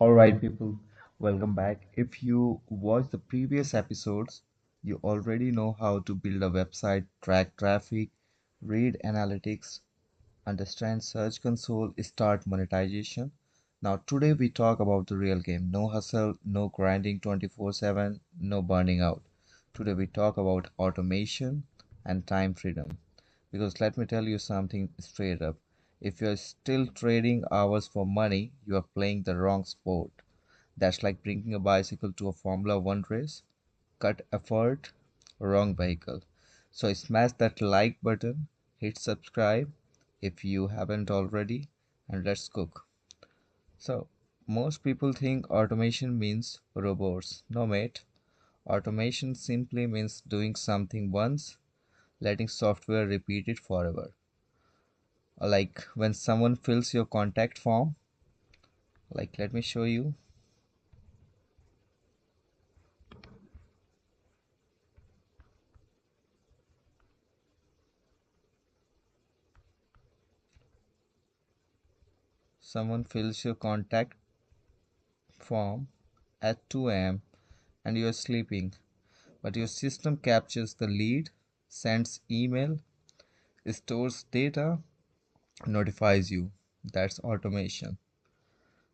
All right, people, welcome back. If you watched the previous episodes, you already know how to build a website, track traffic, read analytics, understand Search Console, start monetization. Now, today we talk about the real game. No hustle, no grinding 24/7, no burning out. Today we talk about automation and time freedom. Because let me tell you something straight up. If you're still trading hours for money, you are playing the wrong sport. That's like bringing a bicycle to a Formula One race. Cut effort, wrong vehicle. So smash that like button, hit subscribe if you haven't already, and let's cook. So, most people think automation means robots. No, mate. Automation simply means doing something once, letting software repeat it forever. Like when someone fills your contact form, like let me show you. Someone fills your contact form at 2 a.m. and you're sleeping, but your system captures the lead, sends email, stores data, notifies you. That's automation.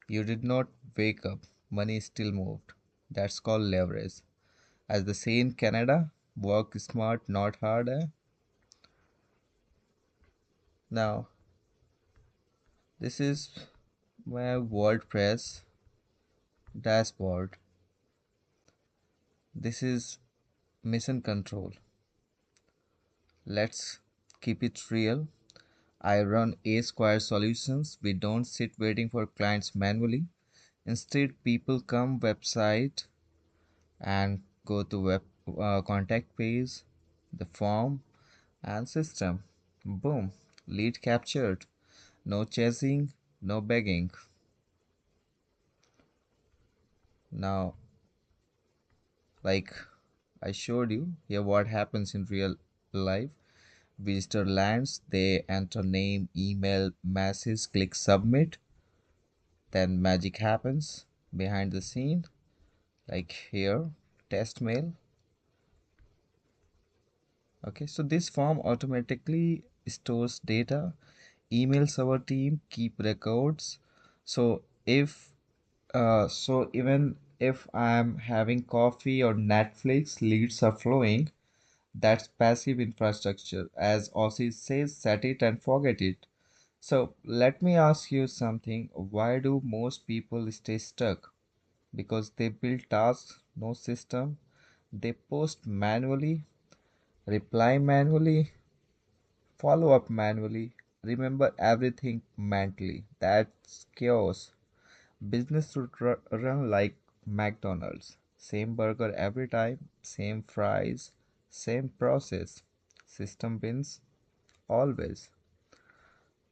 You did not wake up, money still moved. That's called leverage. As they say in Canada, work smart, not hard. Now, this is my WordPress dashboard. This is mission control. Let's keep it real. I run A Square Solutions. We don't sit waiting for clients manually. Instead, people come website and go to web contact page, the form and system. Boom, lead captured. No chasing, no begging. Now, like I showed you here, what happens in real life. Visitor lands, they enter name, email, message, click submit, then magic happens behind the scene, like here, test mail. Okay, so this form automatically stores data, emails our team, keep records. So if so even if I'm having coffee or Netflix, leads are flowing. That's passive infrastructure. As Aussie says, set it and forget it. So let me ask you something. Why do most people stay stuck? Because they build tasks, no system. They post manually, reply manually, follow up manually, remember everything mentally. That's chaos. Business should run like McDonald's. Same burger every time, same fries, same process. System wins always.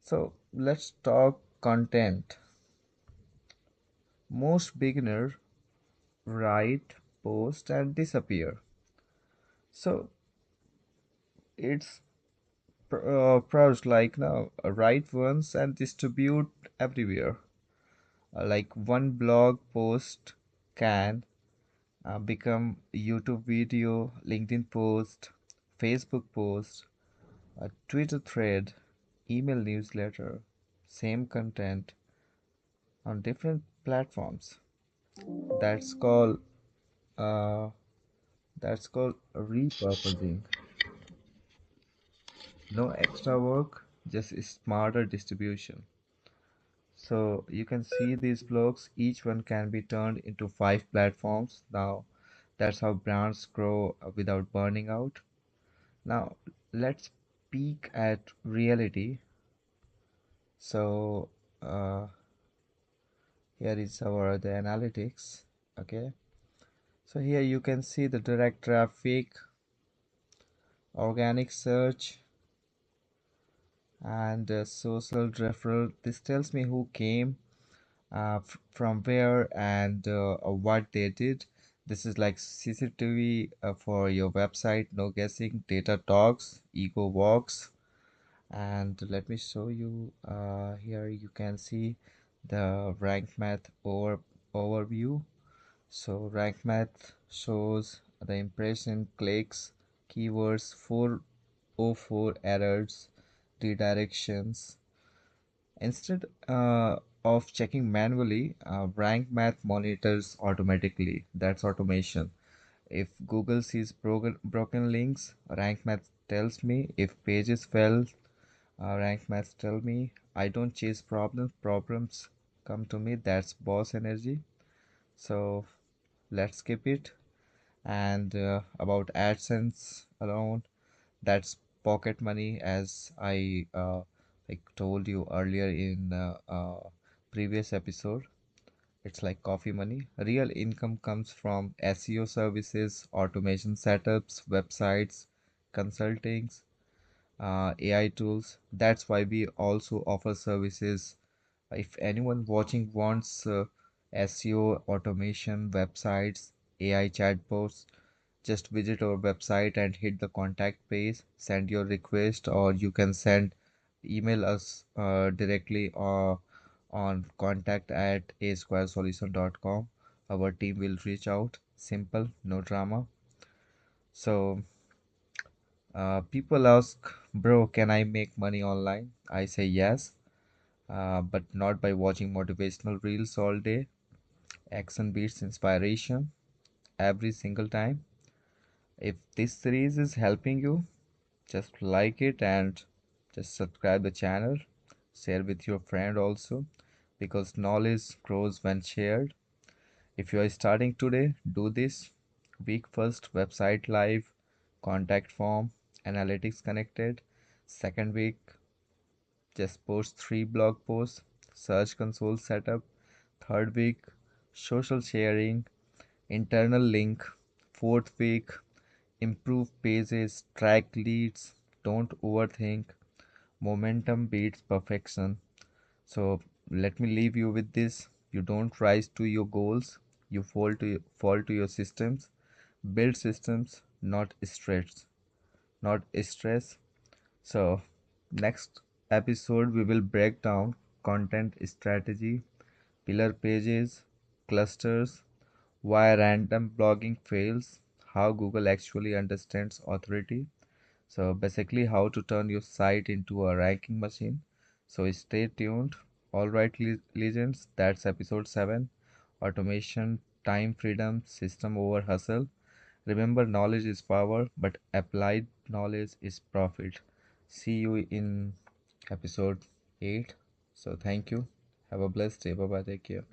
So let's talk content. Most beginners write, post, and disappear. So it's pros like now write once and distribute everywhere. Like one blog post can become YouTube video, LinkedIn post, Facebook post, a Twitter thread, email newsletter, same content on different platforms. That's called uh, that's called repurposing. No extra work, just smarter distribution. So you can see these blogs, each one can be turned into 5 platforms. Now that's how brands grow without burning out. Now let's peek at reality. So uh, here is our the analytics. Okay. So here you can see the direct traffic, organic search, and social referral. This tells me who came, from where, and what they did. This is like CCTV for your website. No guessing. Data talks, ego walks. And let me show you. Here you can see the rank math overview. So rank math shows the impression clicks, keywords, 404 errors, redirections. Instead of checking manually, rank math monitors automatically. That's automation. If Google sees broken links, rank math tells me. If pages fail, rank math tell me. I don't chase problems. Problems come to me. That's boss energy. So let's skip it. And about AdSense alone, that's pocket money, as I like told you earlier in previous episode. It's like coffee money. Real income comes from SEO services, automation setups, websites, consultings, AI tools. That's why we also offer services. If anyone watching wants SEO, automation, websites, AI chatbots, just visit our website and hit the contact page, send your request, or you can email us directly on contact@asquaresolution.com. Our team will reach out. Simple, no drama. So, people ask, bro, can I make money online? I say yes, but not by watching motivational reels all day. Action beats inspiration every single time. If this series is helping you, just like it and just subscribe the channel. Share with your friend also, because knowledge grows when shared. If you are starting today, do this. Week first, website live, contact form, analytics connected. Second week, just post 3 blog posts, search console setup. Third week, social sharing, internal link. Fourth week, improve pages, track leads, don't overthink. Momentum beats perfection. So let me leave you with this. You don't rise to your goals, you fall to your systems. Build systems, not stress. Not stress. So next episode we will break down content strategy, pillar pages, clusters, why random blogging fails, how Google actually understands authority. So basically how to turn your site into a ranking machine. So stay tuned. All right, legends, that's episode 7. Automation, time freedom, system over hustle. Remember, knowledge is power, but applied knowledge is profit. See you in episode 8. So thank you. Have a blessed day. Bye bye. Take care.